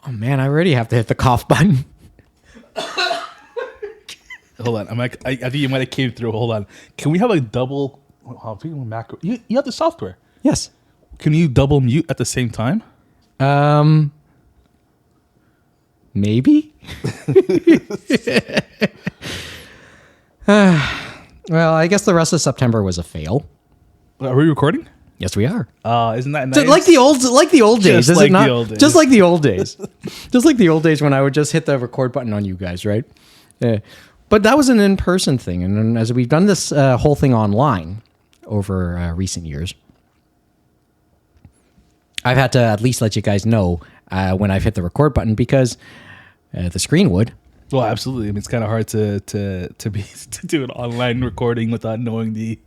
Oh man, I already have to hit the cough button. Hold on. I think you might have came through. Hold on. Can we have a double? Macro. You have the software. Yes. Can you double mute at the same time? Maybe. Well, I guess the rest of September was a fail. Are we recording? Yes, we are. Isn't that nice? Like the old days, Just is like it not? the old days. Just like the old days. Just like the old days when I would just hit the record button on you guys, right? But that was an in-person thing, and then as we've done this whole thing online over recent years, I've had to at least let you guys know when I've hit the record button because the screen would. Well, absolutely. I mean, it's kind of hard to do an online recording without knowing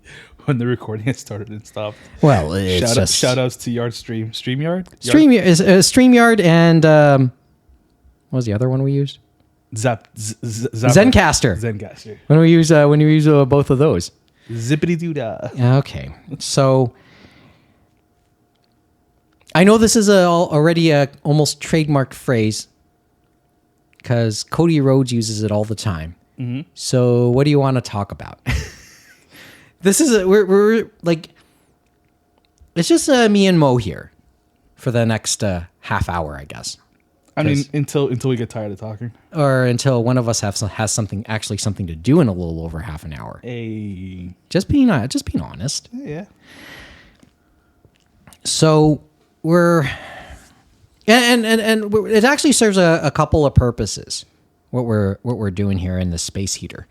when the recording has started and stopped. Well, it's shout outs to StreamYard. StreamYard and what was the other one we used? Zencaster. When we use both of those. Zippity doo dah. Okay, so I know this is already a almost trademarked phrase because Cody Rhodes uses it all the time. Mm-hmm. So what do you want to talk about? This is we're like, it's just me and Mo here for the next half hour, I guess. I mean, until we get tired of talking, or until one of us has something to do in a little over half an hour. Hey, just being honest. Yeah. So we're and it actually serves a couple of purposes. What we're doing here in the space heater.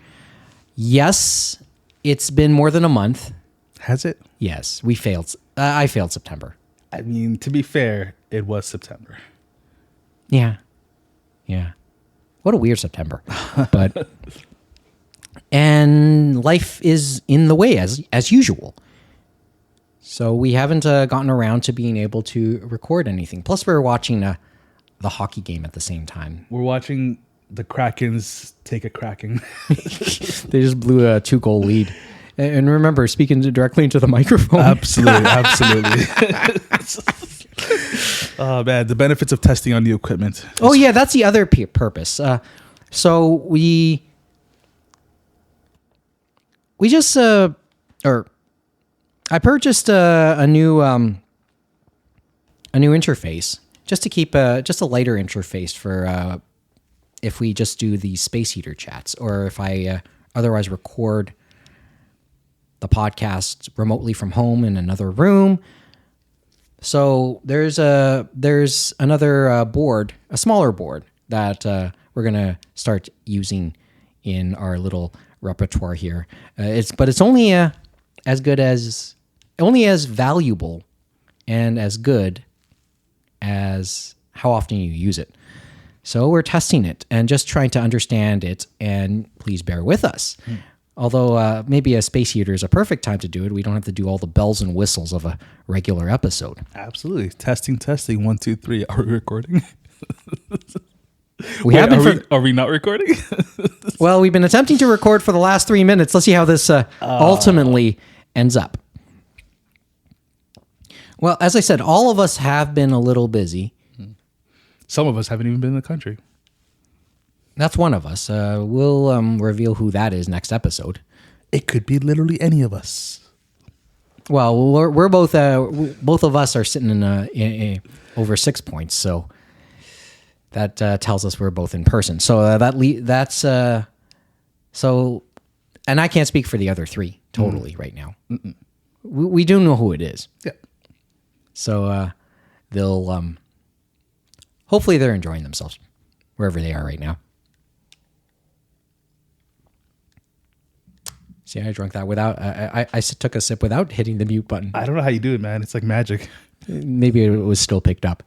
Yes, it's been more than a month. Has it? Yes, we failed. I failed September. I mean, to be fair, it was September. Yeah. What a weird September. But and life is in the way as usual. So we haven't gotten around to being able to record anything. Plus, we're watching the hockey game at the same time. We're watching the Krakens take a cracking. They just blew a 2-goal lead. And remember, speaking directly into the microphone. Absolutely. Oh, man, the benefits of testing on new equipment. Oh, yeah, that's the other purpose. So we just, I purchased a new interface just to keep just a lighter interface for if we just do the space heater chats, or if I otherwise record the podcast remotely from home in another room. So there's another board, a smaller board that we're gonna start using in our little repertoire here. It's only as valuable and as good as how often you use it. So we're testing it and just trying to understand it, and please bear with us. Although maybe a space heater is a perfect time to do it. We don't have to do all the bells and whistles of a regular episode. Absolutely. Testing. 1, 2, 3. Are we recording? Are we not recording? Well, we've been attempting to record for the last 3 minutes. Let's see how this ultimately ends up. Well, as I said, all of us have been a little busy. Some of us haven't even been in the country. That's one of us. We'll reveal who that is next episode. It could be literally any of us. Well, we're both of us are sitting in over 6 points, so that tells us we're both in person. So that's so, and I can't speak for the other three totally right now. We do know who it is. Yeah. So they'll hopefully they're enjoying themselves wherever they are right now. See, I drank that without. I took a sip without hitting the mute button. I don't know how you do it, man. It's like magic. Maybe it was still picked up.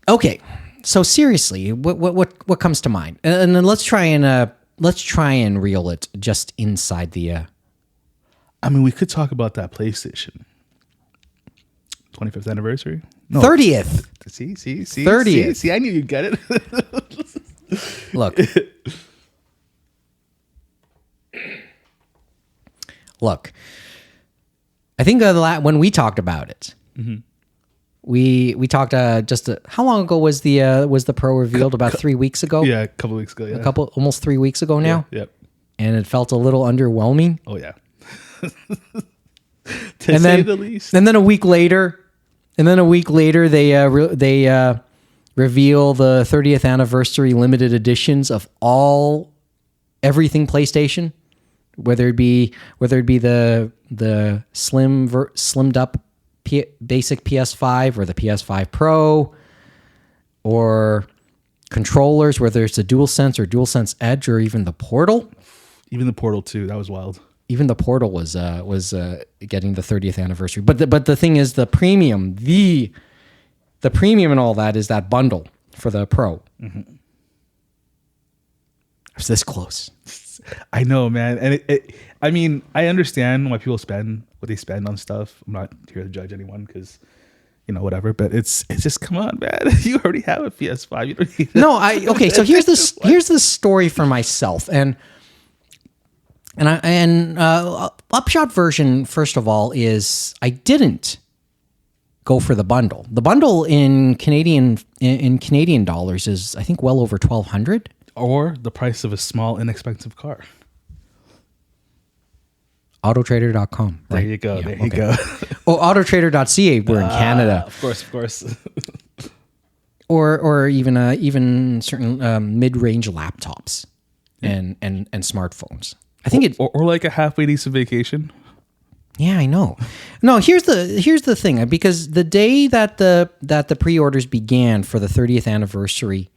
Okay, so seriously, what comes to mind? And then let's try and reel it just inside the. I mean, we could talk about that PlayStation 25th anniversary. No. 30th. See, 30th. See, I knew you'd get it. Look, I think when we talked about it, we talked how long ago was the Pro revealed? About 3 weeks ago. Yeah, a couple weeks ago. Yeah. Almost 3 weeks ago now. Yep. And it felt a little underwhelming. Oh yeah. And say the least. And then a week later, they reveal the 30th anniversary limited editions of everything PlayStation, whether it be the slimmed up basic PS5 or the PS5 Pro, or controllers, whether it's the DualSense or DualSense Edge, or even the Portal. Even the Portal 2, that was wild. Even the Portal was getting the 30th anniversary. But the thing is, the premium, the premium and all that is that bundle for the Pro. Mm-hmm. It's this close. I know, man. And I mean, I understand why people spend what they spend on stuff. I'm not here to judge anyone because, whatever. But it's just, come on, man. You already have a PS5. You don't need okay. So here's the story for myself, and upshot version. First of all, is I didn't go for the bundle. The bundle in Canadian dollars is, I think, well over $1,200. Or the price of a small, inexpensive car. Autotrader.com. Right? There you go. Yeah, there you go. Oh, autotrader.ca. We're in Canada. Of course. or even certain mid-range laptops and smartphones. I think or like a halfway decent vacation. Yeah, I know. No, here's the thing, because the day that the pre-orders began for the 30th anniversary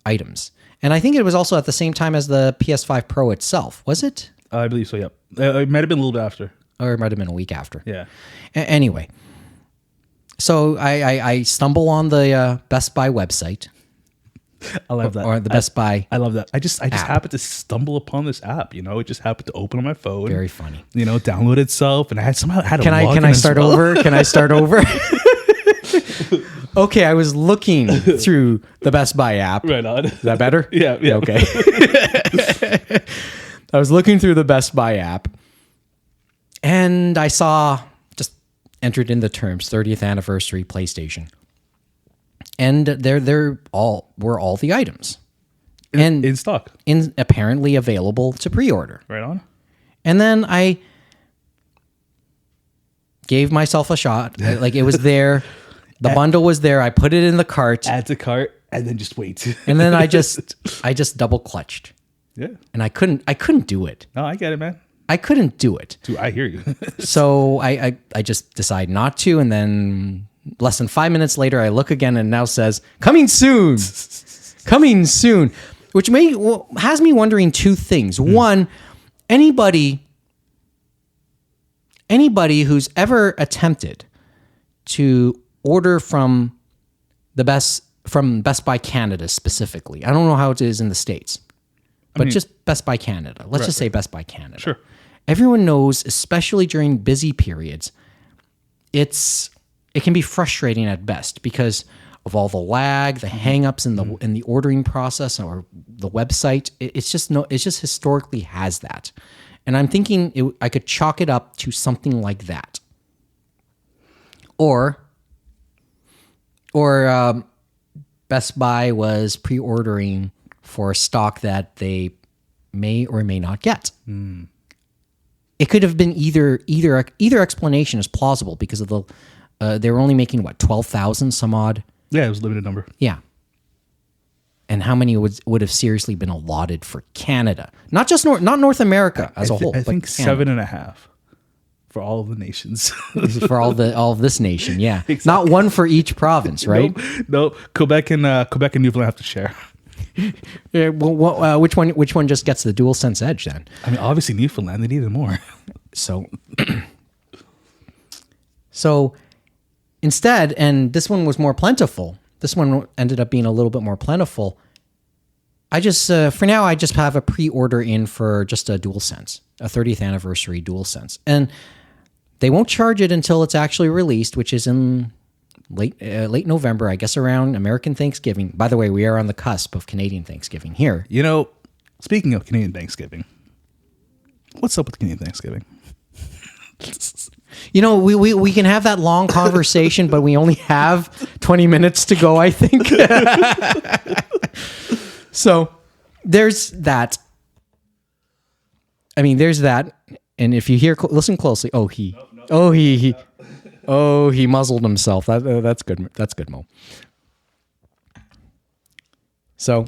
items, and I think it was also at the same time as the PS5 Pro itself, was it? I believe so. Yep. It might have been a little bit after, or it might have been a week after. Yeah. Anyway, so I stumble on the Best Buy website. I love that. Or the Best Buy. I love that. I just happened to stumble upon this app. It just happened to open on my phone. Very funny. Download itself, and I had Can I start over? Can I start over? Okay, I was looking through the Best Buy app. Right on. Is that better? Yeah. Okay. I was looking through the Best Buy app, and I saw, just entered in the terms, 30th anniversary PlayStation. And they're all the items, and in stock, apparently available to pre-order. Right on. And then I gave myself a shot. Like, it was there, the bundle was there. I put it in the cart. Add to cart, and then just wait. And then I just double clutched. Yeah. And I couldn't do it. No, I get it, man. I couldn't do it. Dude, I hear you. So I just decided not to, and then less than 5 minutes later, I look again, and it now says, coming soon, which has me wondering two things. One, anybody who's ever attempted to order from Best Buy Canada specifically, I don't know how it is in the States, but just Best Buy Canada. Let's just say Best Buy Canada. Sure. Everyone knows, especially during busy periods, it can be frustrating at best because of all the lag, the hangups in the ordering process or the website. It's just historically has that, and I'm thinking I could chalk it up to something like that, or Best Buy was pre-ordering for stock that they may or may not get. It could have been either explanation is plausible because of they were only making 12,000 some odd. Yeah, it was a limited number. Yeah. And how many would have seriously been allotted for Canada? Not just not North America as a whole. I think 7.5 for all of the nations. For all of this nation, yeah. Exactly. Not one for each province, right? No. Quebec and Newfoundland have to share. Yeah, well, which one just gets the DualSense Edge then? I mean, obviously Newfoundland, they needed more. So instead, and this one was more plentiful. This one ended up being a little bit more plentiful. I just, for now, I just have a pre-order in for just a DualSense, a 30th anniversary DualSense. And they won't charge it until it's actually released, which is in late November, I guess around American Thanksgiving. By the way, we are on the cusp of Canadian Thanksgiving here. Speaking of Canadian Thanksgiving, what's up with Canadian Thanksgiving? We can have that long conversation, but we only have 20 minutes to go, I think. So there's that. I mean, there's that. And if you listen closely. He muzzled himself. That's good. That's good, Mo. So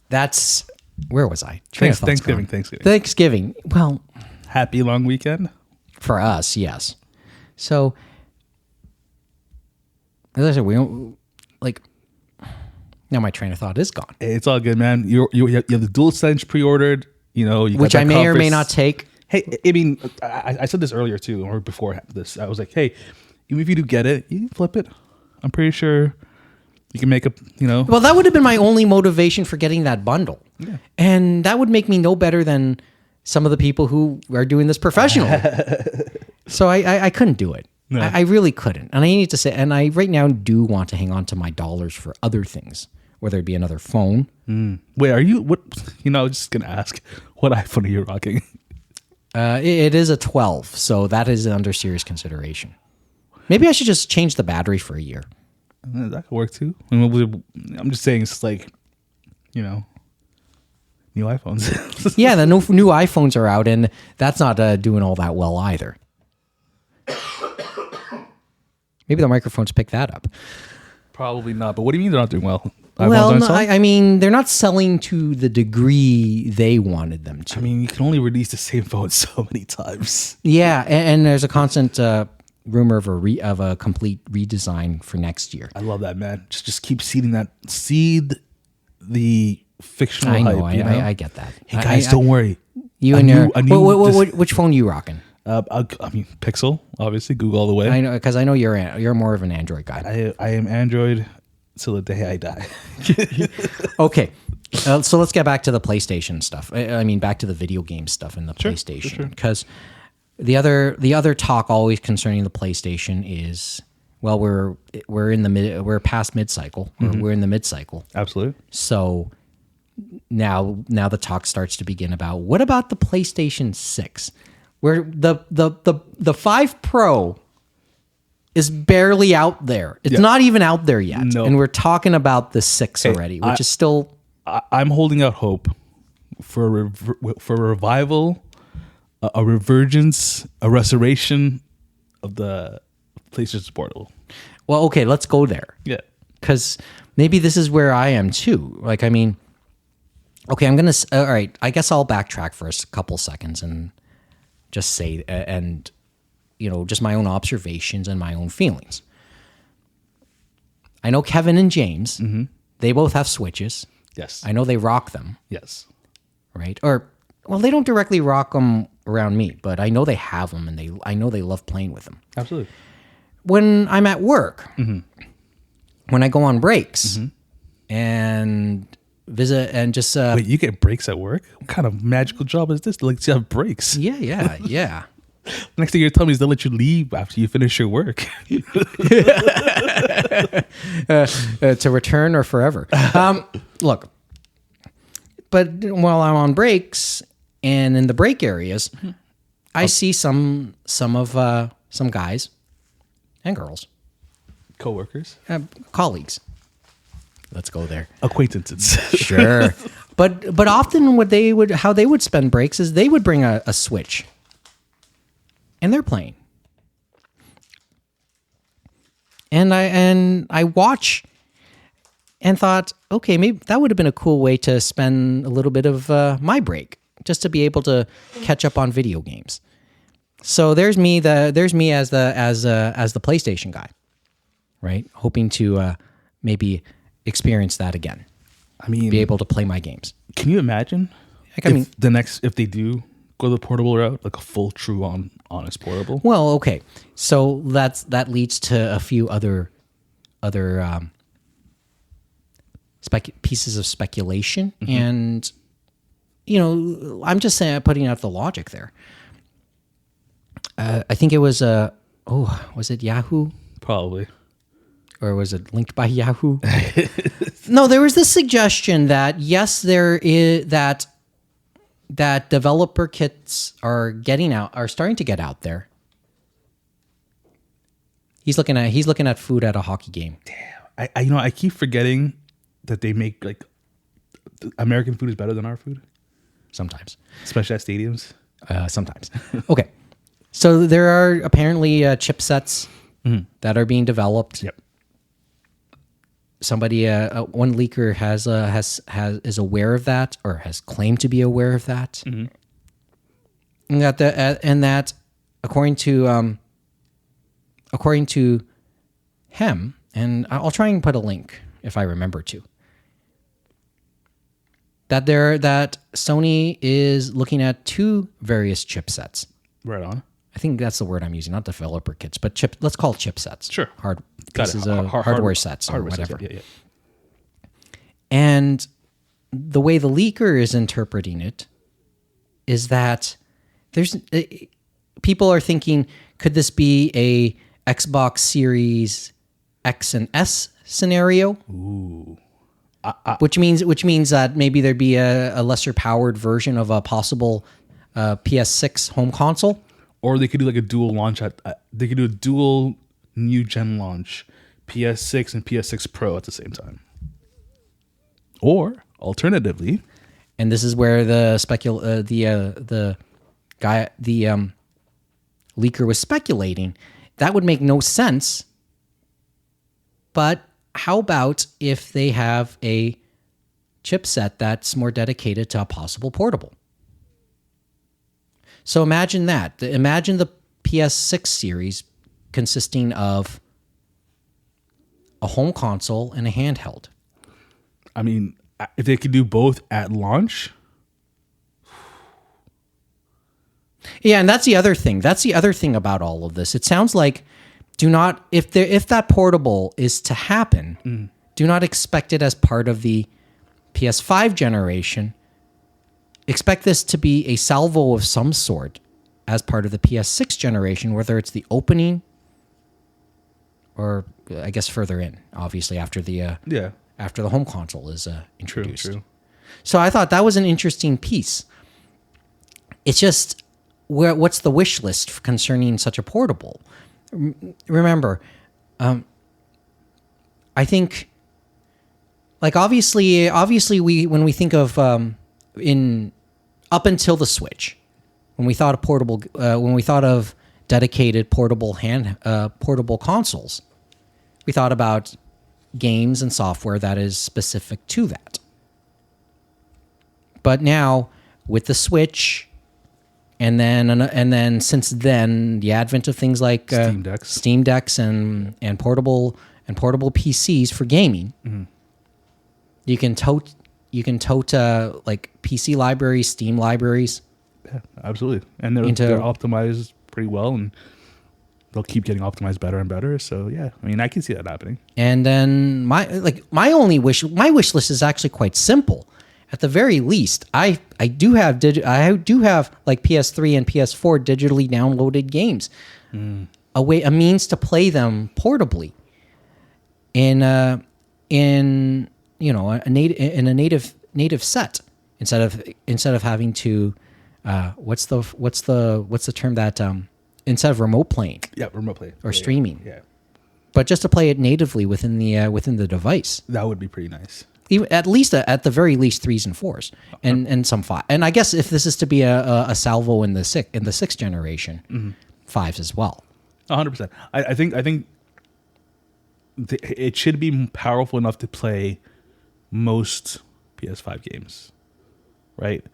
that's, where was I? Thanksgiving. Well, happy long weekend for us. Yes. So as I said, we don't like, now my train of thought is gone. It's all good, man. You have the DualSense pre-ordered, which I may or may not take. Hey, I mean, I said this earlier too, or before this. I was like, hey, even if you do get it, you can flip it. I'm pretty sure you can make Well, that would have been my only motivation for getting that bundle. Yeah. And that would make me no better than some of the people who are doing this professionally. So I couldn't do it. No. I really couldn't. And I need to say, and I right now do want to hang on to my dollars for other things, whether it be another phone. Wait, are you, what, I was just going to ask, what iPhone are you rocking? It is a 12, so that is under serious consideration. Maybe I should just change the battery for a year. That could work too. I'm just saying, it's like, new iPhones. Yeah, the new iPhones are out, and that's not doing all that well either. Maybe the microphones pick that up. Probably not. But what do you mean they're not doing well? Well, no, I mean, they're not selling to the degree they wanted them to. I mean, you can only release the same phone so many times. Yeah, and there's a constant rumor of a complete redesign for next year. I love that, man. Just keep seed the fictional hype. I get that. Hey guys, don't worry. Which phone are you rocking? I mean, Pixel, obviously, Google all the way. I know, because I know you're more of an Android guy. I am Android till the day I die. Okay, so let's get back to the PlayStation stuff. I mean, back to the video game stuff in the PlayStation, because the other talk always concerning the PlayStation is, well, we're past mid cycle, or we're in the mid cycle. Absolutely. So now the talk starts to begin about, what about the PlayStation 6? Where the 5 Pro is barely out there. It's not even out there yet. No. And we're talking about the 6 already, which is still... I'm holding out hope for a revival, a revergence, a restoration of the PlayStation Portable. Well, okay, let's go there. Yeah. Because maybe this is where I am too. Like, I mean... Okay, I'm going to... All right, I guess I'll backtrack for a couple seconds and just say, and just my own observations and my own feelings. I know Kevin and James, they both have Switches. Yes. I know they rock them. Yes. Right? Or, well, they don't directly rock them around me, but I know they have them, and I know they love playing with them. Absolutely. When I'm at work, when I go on breaks, and visit and just... Wait, you get breaks at work? What kind of magical job is this? Like, you have breaks? Yeah. Next thing you're telling me is they'll let you leave after you finish your work. To return or forever. Look, but while I'm on breaks and in the break areas, I see some guys and girls, co-workers, colleagues. Let's go there. Acquaintances. Sure. But often how they would spend breaks is they would bring a Switch. And they're playing. And I watch and thought, okay, maybe that would have been a cool way to spend a little bit of my break, just to be able to catch up on video games. So there's me as the PlayStation guy, right? Hoping to maybe experience that again. I mean, be able to play my games. Can you imagine? If they do go the portable route, like a full, true, honest portable? Well, okay. So that leads to a few other pieces of speculation, and I'm just saying, putting out the logic there. I think it was was it Yahoo? Probably. Or was it linked by Yahoo? No, there was this suggestion that yes, there is that that developer kits are starting to get out there. He's looking at food at a hockey game. Damn. I keep forgetting that they make like American food is better than our food. Sometimes. Especially at stadiums. Sometimes. Okay. So there are apparently chipsets that are being developed. Yep. Somebody, one leaker is aware of that, or has claimed to be aware of that, and that according to him, and I'll try and put a link if I remember to. That Sony is looking at 2 various chipsets. Right on. I think that's the word I'm using, not developer kits, but let's call it chipsets. Sure. Pieces of hardware sets or whatever. Yeah. And the way the leaker is interpreting it is that people are thinking, could this be a Xbox Series X and S scenario? Ooh. Which means that maybe there'd be a lesser powered version of a possible PS6 home console. Or they could do like a dual launch they could do a dual new gen launch, PS6 and PS6 Pro at the same time. Or alternatively, and this is where the leaker was speculating, that would make no sense. But how about if they have a chipset that's more dedicated to a possible portable? So imagine that. Imagine the PS6 series consisting of a home console and a handheld. I mean, if they could do both at launch. Yeah, and that's the other thing. That's the other thing about all of this. It sounds like if that portable is to happen, do not expect it as part of the PS5 generation. Expect this to be a salvo of some sort as part of the PS6 generation, whether it's the opening or I guess further in, obviously after the home console is introduced. True. So I thought that was an interesting piece. It's just what's the wish list concerning such a portable? Remember, I think, like obviously when we think of up until the Switch, when we thought of dedicated portable consoles, we thought about games and software that is specific to that. But now with the Switch, and then since then the advent of things like Steam Decks and portable PCs for gaming, you can tote like PC libraries, Steam libraries. Yeah, absolutely. And they're optimized pretty well, and they'll keep getting optimized better and better. So yeah, I mean, I can see that happening. And then my wish list is actually quite simple. At the very least, I do have like PS3 and PS4 digitally downloaded games, a means to play them portably in a native set instead of having to what's the term that instead of remote playing. Yeah, remote play or streaming. Yeah. But just to play it natively within the device. That would be pretty nice. Even, at the very least 3s and 4s and some 5. And I guess if this is to be a salvo in the sixth generation, 5s as well. 100%. I think it should be powerful enough to play most PS5 games, right?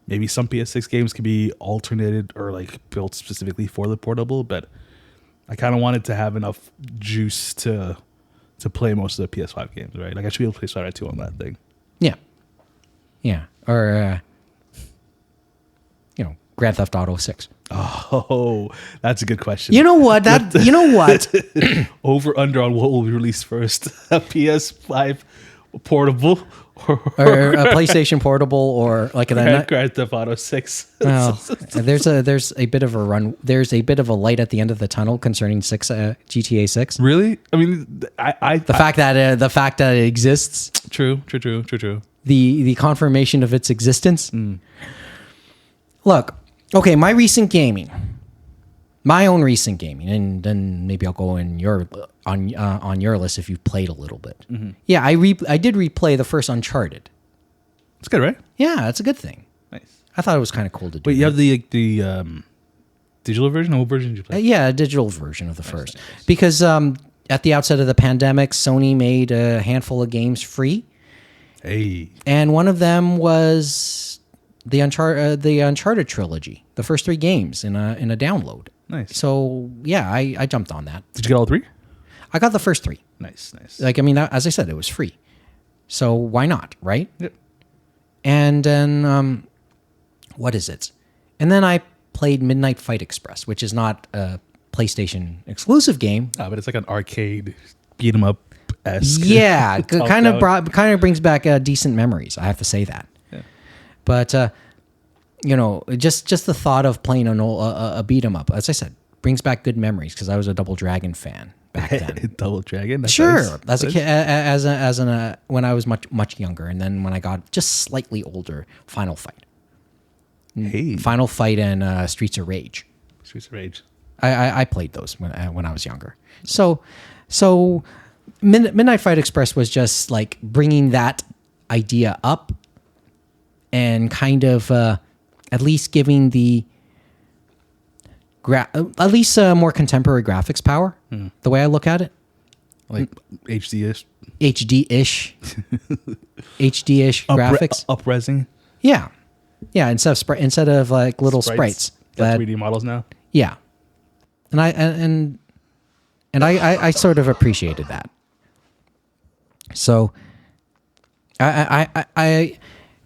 Maybe some PS6 games can be alternated or like built specifically for the portable, but I kind of wanted to have enough juice to play most of the PS5 games, right? Like I should be able to play Spider-Man 2 on that thing. Yeah. Or Grand Theft Auto 6. Oh, that's a good question. You know what? Over under on what will be released first: a PS5 portable or a PlayStation portable, or like Grand Theft Auto 6. Well, there's a bit of a run. There's a bit of a light at the end of the tunnel concerning GTA 6. Really? I mean, the fact that it exists. True. The confirmation of its existence. Look, okay, my own recent gaming, and then maybe I'll go in on your list if you've played a little bit. Yeah, I did replay the first Uncharted. It's good, right? Yeah, that's a good thing. Nice. I thought it was kind of cool to do. Wait, you have the digital version? Or what version did you play? Yeah, a digital version of the first. Because at the outset of the pandemic, Sony made a handful of games free. Hey. And one of them was the Uncharted trilogy, the first 3 games in a download. Nice. So, yeah, I jumped on that. Did you get all 3? I got the first 3. Nice. Like, I mean, as I said, it was free. So why not, right? Yep. And then, what is it? And then I played Midnight Fight Express, which is not a PlayStation exclusive game. But it's like an arcade beat 'em up esque. Yeah, kind of brings back decent memories. I have to say that. Yeah. But just the thought of playing a beat 'em up, as I said, brings back good memories because I was a Double Dragon fan back then. Double Dragon. That's Sure, nice. as a kid, when I was much younger, and then when I got just slightly older, Final Fight. Hey. Final Fight and Streets of Rage. Streets of Rage. I played those when I was younger. So Midnight Fight Express was just like bringing that idea up and kind of at least giving the at least more contemporary graphics power. The way I look at it, Like HD-ish. HD-ish graphics. Up-resing. Yeah. Instead of like little sprites. Got 3D models now. Yeah, and I sort of appreciated that. So, I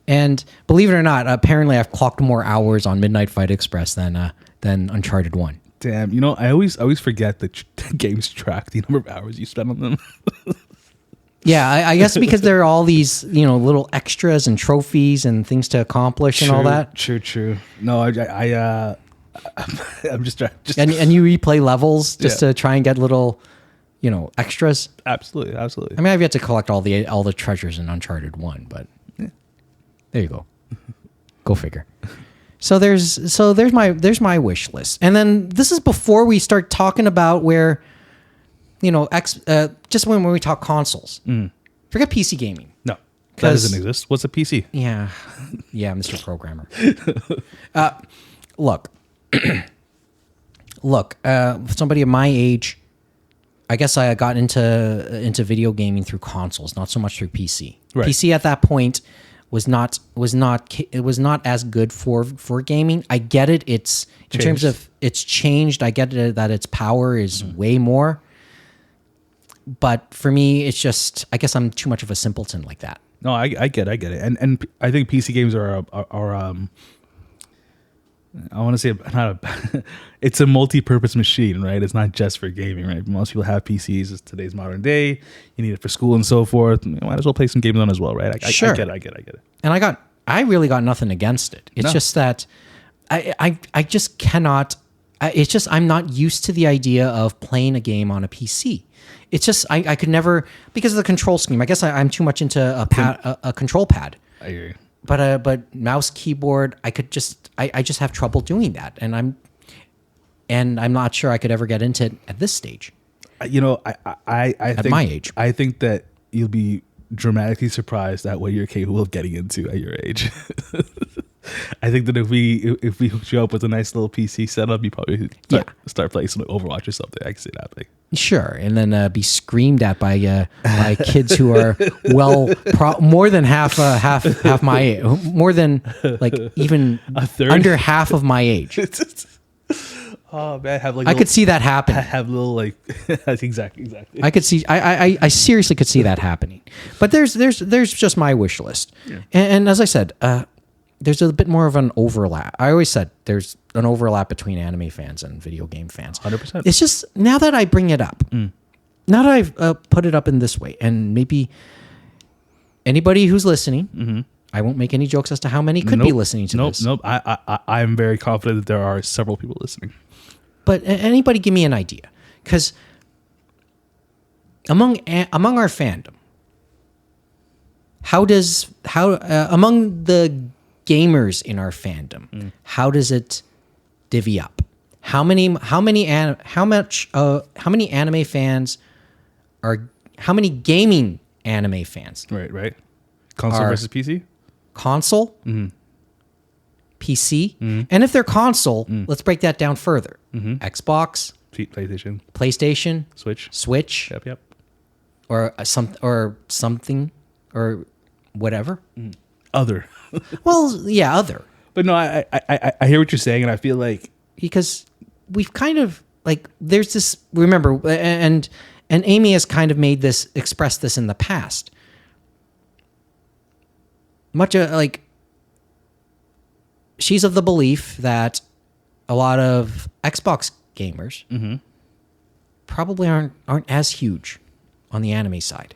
and believe it or not, apparently I've clocked more hours on Midnight Fight Express than Uncharted 1. Damn, I always forget that games track the number of hours you spend on them. Yeah, I guess because there are all these little extras and trophies and things to accomplish and all that. True. No, I'm just trying. And you replay levels just to try and get little, extras. Absolutely. I mean, I've yet to collect all the treasures in Uncharted 1, but there you go. Go figure. So there's my wish list, and then this is before we start talking about where, just when we talk consoles. Forget PC gaming. No, that doesn't exist. What's a PC? Yeah, Mr. Programmer. Look, somebody of my age, I guess I got into video gaming through consoles, not so much through PC. Right. PC at that point was not as good for gaming. I get it. It's changed. In terms of it's changed. I get it that its power is way more. But for me, it's just I guess I'm too much of a simpleton like that. No, I get it, and I think PC games are I want to say it's a multi-purpose machine, right? It's not just for gaming, right? Most people have PCs. It's today's modern day. You need it for school and so forth. You might as well play some games on as well, right? Sure. I get it. And I really got nothing against it. It's just that I just cannot. It's just I'm not used to the idea of playing a game on a PC. It's just I could never, because of the control scheme. I guess I'm too much into a control pad. I hear you. But mouse, keyboard, I just have trouble doing that, and I'm not sure I could ever get into it at this stage. I at think, my age, I think that you'll be dramatically surprised at what you're capable of getting into at your age. I think that if we hooked you up with a nice little PC setup, you probably start playing some Overwatch or something. I can see that thing. Sure, and then be screamed at by kids who are more than half my age, more than like even a third, under half of my age. Oh man, I could see that happen. Have little like exactly. I could see. I seriously could see that happening. But there's just my wish list, and as I said, there's a bit more of an overlap. I always said there's an overlap between anime fans and video game fans. 100%. It's just now that I bring it up, now that I've put it up in this way, and maybe anybody who's listening, I won't make any jokes as to how many could be listening to this. Nope. I'm very confident that there are several people listening. But anybody give me an idea, because among our fandom, how among the gamers in our fandom? How does it divvy up? How many anime fans are? How many gaming anime fans? Right. Console versus PC. Console, PC, and if they're console, let's break that down further. Xbox, PlayStation, Switch, Yep. or something, or whatever. Other. Well, yeah, other. But no, I hear what you're saying, and I feel like because we've kind of like there's this. Remember, and Amy has kind of expressed this in the past. Much like she's of the belief that a lot of Xbox gamers probably aren't as huge on the anime side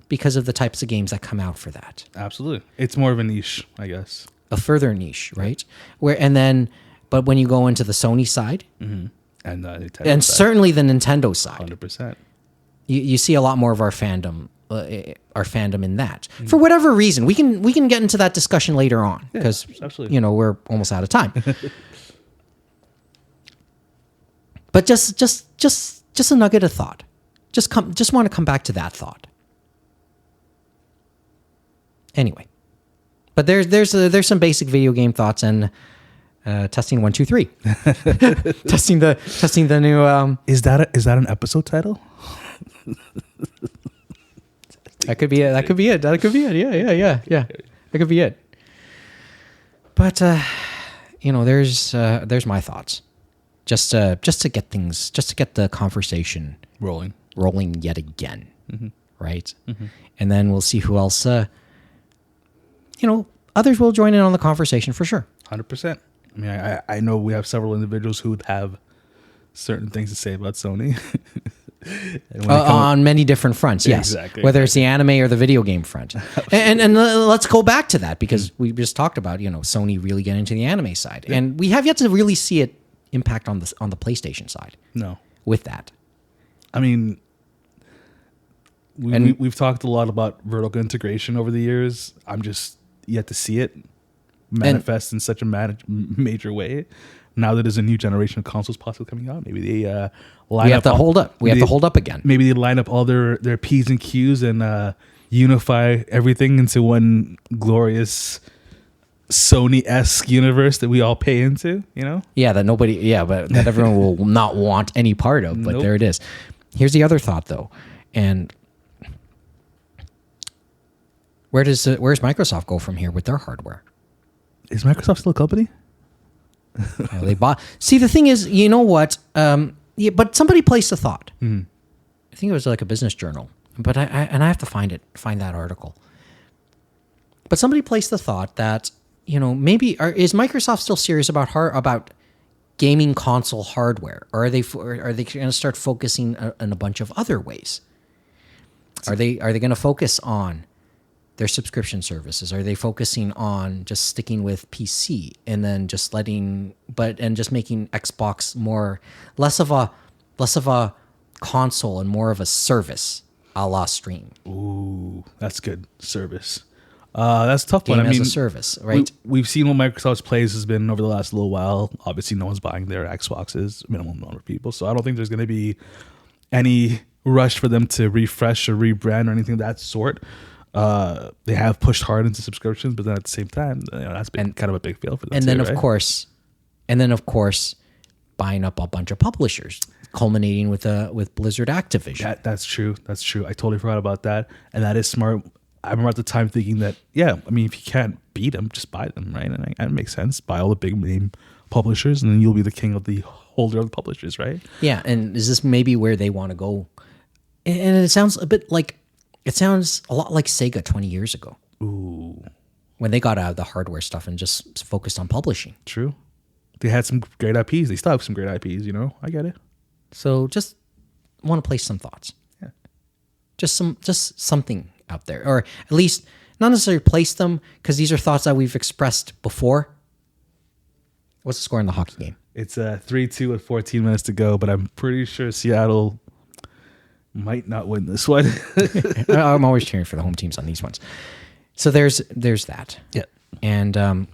because of the types of games that come out for that. Absolutely, it's more of a niche, I guess. A further niche, right? But when you go into the Sony side, and Nintendo and side. Certainly the Nintendo side, 100%, you see a lot more of our fandom in that. For whatever reason, we can get into that discussion later on because we're almost out of time. But just a nugget of thought. Just want to come back to that thought. Anyway, but there's some basic video game thoughts and testing 1, 2, 3. testing the new. Is that an episode title? That could be it. Yeah. That could be it. But there's my thoughts. Just to get the conversation rolling yet again, right? And then we'll see who else. Others will join in on the conversation for sure. 100%. I mean, I know we have several individuals who would have certain things to say about Sony. On many different fronts, yes. Exactly. Whether it's the anime or the video game front. and let's go back to that because we just talked about, Sony really getting into the anime side. Yeah. And we have yet to really see it impact on the PlayStation side. No. With that. I mean, we've talked a lot about vertical integration over the years. I'm just yet to see it manifest in such a major way. Now that there's a new generation of consoles possibly coming out, maybe they line up. We have to hold up. We have to hold up again. Maybe they line up all their P's and Q's and unify everything into one glorious Sony-esque universe that we all pay into, Yeah, but that everyone will not want any part of, but There it is. Here's the other thought, though. And where's Microsoft go from here with their hardware? Is Microsoft still a company? They bought. See, the thing is, you know what? But somebody placed a thought. I think it was like a business journal, but I have to find that article. But somebody placed the thought that maybe is Microsoft still serious about gaming console hardware, or are they going to start focusing in a bunch of other ways? Are they going to focus on their subscription services? Are they focusing on just sticking with PC and then just making Xbox less of a console and more of a service, a la stream? Ooh, that's good. Service. That's a tough Game one. as a service, right? We've seen what Microsoft's plays has been over the last little while. Obviously, no one's buying their Xboxes, minimum number of people. So I don't think there's going to be any rush for them to refresh or rebrand or anything of that sort. They have pushed hard into subscriptions, but then at the same time, that's been kind of a big fail for them. And then of course, buying up a bunch of publishers, culminating with Blizzard Activision. That's true. I totally forgot about that, and that is smart. I remember at the time thinking that, if you can't beat them, just buy them, right? And that makes sense. Buy all the big name publishers, and then you'll be the king of the holder of the publishers, right? Yeah, and is this maybe where they want to go? And it sounds a lot like Sega 20 years ago. Ooh. When they got out of the hardware stuff and just focused on publishing. True. They had some great IPs. They still have some great IPs, I get it. So just want to place some thoughts. Yeah. Just something out there. Or at least not necessarily place them, because these are thoughts that we've expressed before. What's the score in the hockey game? It's 3-2 with 14 minutes to go, but I'm pretty sure Seattle might not win this one. I'm always cheering for the home teams on these ones. So there's that. Yeah. And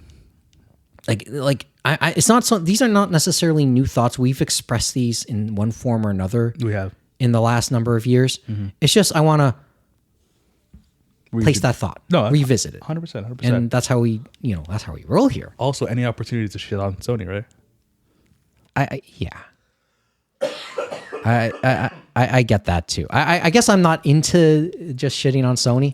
It's not so. These are not necessarily new thoughts. We've expressed these in one form or another. We have in the last number of years. It's just I want to place that thought, revisit it, 100%, and that's how we roll here. Also, any opportunity to shit on Sony, right? I get that too. I guess I'm not into just shitting on Sony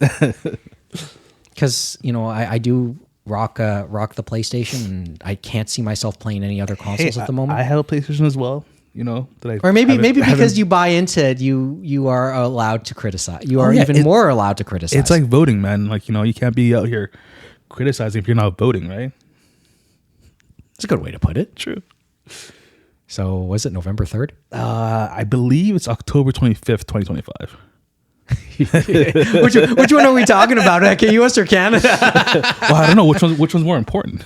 because I do rock the PlayStation, and I can't see myself playing any other consoles at the moment. I have a PlayStation as well. Or maybe because you buy into it, you are allowed to criticize. You are even more allowed to criticize. It's like voting, man. Like, you can't be out here criticizing if you're not voting, right? It's a good way to put it. True. So was it November 3rd? I believe it's October 25th, 2025. which one are we talking about? US or Canada? Well, I don't know which one's more important.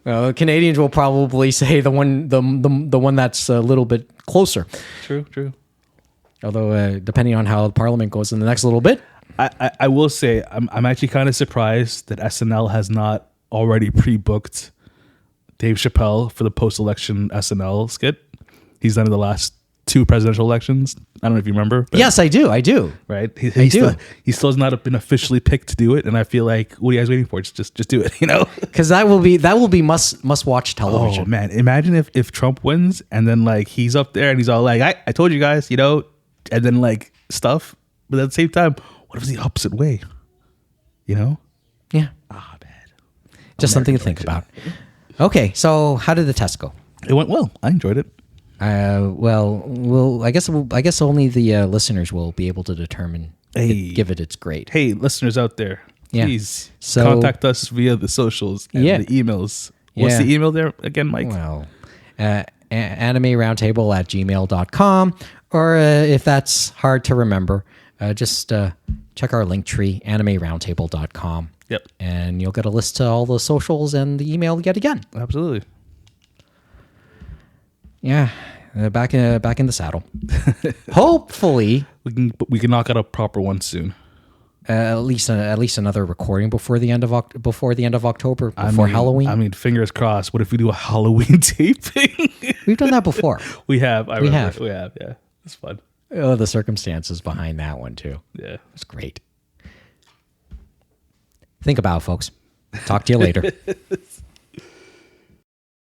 Canadians will probably say the one that's a little bit closer. True. Although, depending on how the Parliament goes in the next little bit, I will say I'm actually kind of surprised that SNL has not already pre-booked Dave Chappelle for the post-election SNL skit. He's done in the last 2 presidential elections. I don't know if you remember. Yes, I do. Right? He still has not been officially picked to do it, and I feel like, what are you guys waiting for? Just do it, Because that will be must watch television. Oh man, imagine if Trump wins and then he's up there and he's all like, I told you guys, and then stuff. But at the same time, what if it's the opposite way? Yeah. Ah, bad. Just something to think about. Okay, so how did the test go? It went well. I enjoyed it. I guess only the listeners will be able to determine give it its grade. Hey, listeners out there, please contact us via the socials and the emails. What's the email there again, Mike? Well, animeroundtable@gmail.com, or if that's hard to remember, just check our link tree, animeroundtable.com. Yep. And you'll get a list to all the socials and the email yet again. Absolutely. Yeah. Back in the saddle. Hopefully we can knock out a proper one soon. At least another recording before the end of October, before Halloween. I mean, fingers crossed. What if we do a Halloween taping? We've done that before. We have. We have. Yeah. It's fun. Oh, the circumstances behind that one too. Yeah. It's great. Think about it, folks. Talk to you later.